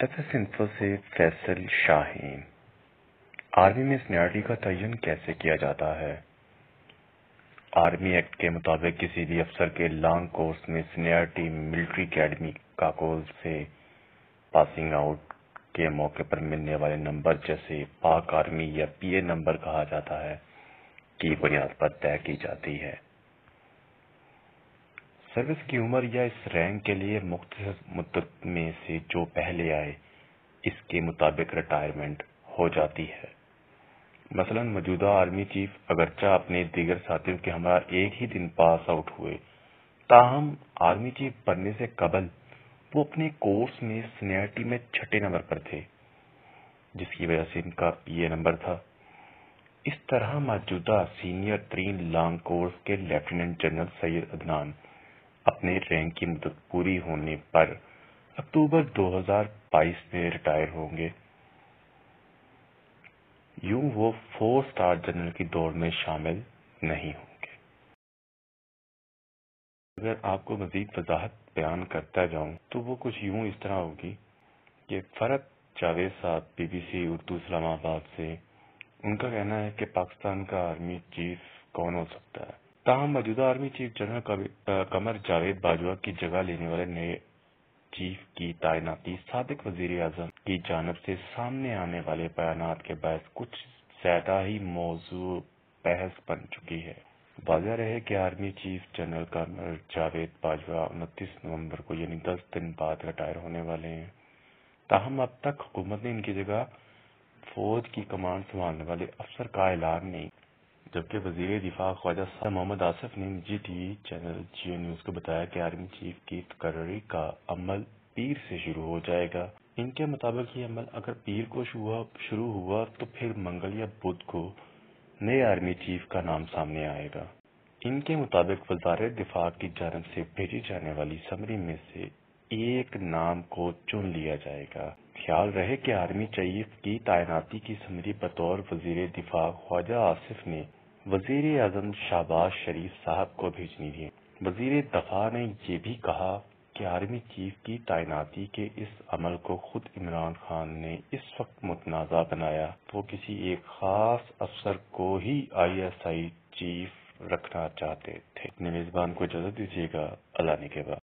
S info سے فیصل شاہین۔ Army میں seniority کا تعین کیسے کیا جاتا ہے؟ آرمی ایکٹ کے مطابق کسی بھی افسر کے لانگ کورس میں سینئرٹی ملٹری اکیڈمی کاکول سے پاسنگ آؤٹ کے موقع پر ملنے والے نمبر، جسے پاک آرمی یا پی اے نمبر کہا جاتا ہے، کی بنیاد پر طے کی جاتی ہے۔ سروس کی عمر یا اس رینک کے لیے مختصر مدت میں سے جو پہلے آئے، اس کے مطابق ریٹائرمنٹ ہو جاتی ہے۔ مثلا موجودہ آرمی چیف اگرچہ اپنے دیگر ساتھیوں کے ہمراہ ایک ہی دن پاس آؤٹ ہوئے، تاہم آرمی چیف بننے سے قبل وہ اپنے کورس میں سینئرٹی میں چھٹے نمبر پر تھے، جس کی وجہ سے ان کا پی اے نمبر تھا۔ اس طرح موجودہ سینئر ترین لانگ کورس کے لیفٹیننٹ جنرل سید عدنان اپنے رینک کی مدت پوری ہونے پر اکتوبر 2022 میں ریٹائر ہوں گے۔ یوں وہ 4 اسٹار جنرل کی دوڑ میں شامل نہیں ہوں گے۔ اگر آپ کو مزید وضاحت بیان کرتا جاؤں تو وہ کچھ یوں اس طرح ہوگی کہ فرد جاوید صاحب بی بی سی اردو اسلام آباد سے، ان کا کہنا ہے کہ پاکستان کا آرمی چیف کون ہو سکتا ہے؟ تاہم موجودہ army chief general Qamar Javed Bajwa کی جگہ لینے والے نئے چیف کی تعیناتی سابق وزیر اعظم کی جانب سے سامنے آنے والے بیانات کے باعث کچھ زیادہ ہی موضوع بحث بن چکی ہے۔ واضح رہے کہ army chief general Qamar Javed Bajwa 29 نومبر کو یعنی 10 دن بعد ریٹائر ہونے والے ہیں، تاہم اب تک حکومت نے ان کی جگہ فوج کی کمانڈ سنبھالنے والے افسر کا اعلان نہیں، جبکہ وزیر دفاع خواجہ صاحب محمد آصف نے نجی T V channel Geo News کو بتایا کہ آرمی چیف کی تقرری کا عمل پیر سے شروع ہو جائے گا۔ ان کے مطابق یہ عمل اگر پیر کو شروع ہوا تو پھر منگل یا بدھ کو نئے آرمی چیف کا نام سامنے آئے گا۔ ان کے مطابق وزارت دفاع کی جانب سے بھیجی جانے والی سمری میں سے ایک نام کو چن لیا جائے گا۔ خیال رہے کہ آرمی چیف کی تعیناتی کی سمری بطور وزیر دفاع خواجہ آصف نے وزیر اعظم شہباز شریف صاحب کو بھیجنی تھی۔ وزیر دفاع نے یہ بھی کہا کہ آرمی چیف کی تعیناتی کے اس عمل کو خود عمران خان نے اس وقت متنازع بنایا۔ وہ کسی ایک خاص افسر کو ہی ISI چیف رکھنا چاہتے تھے۔ اپنے میزبان کو اجازت دیجیے گا۔ اللہ نے کے بعد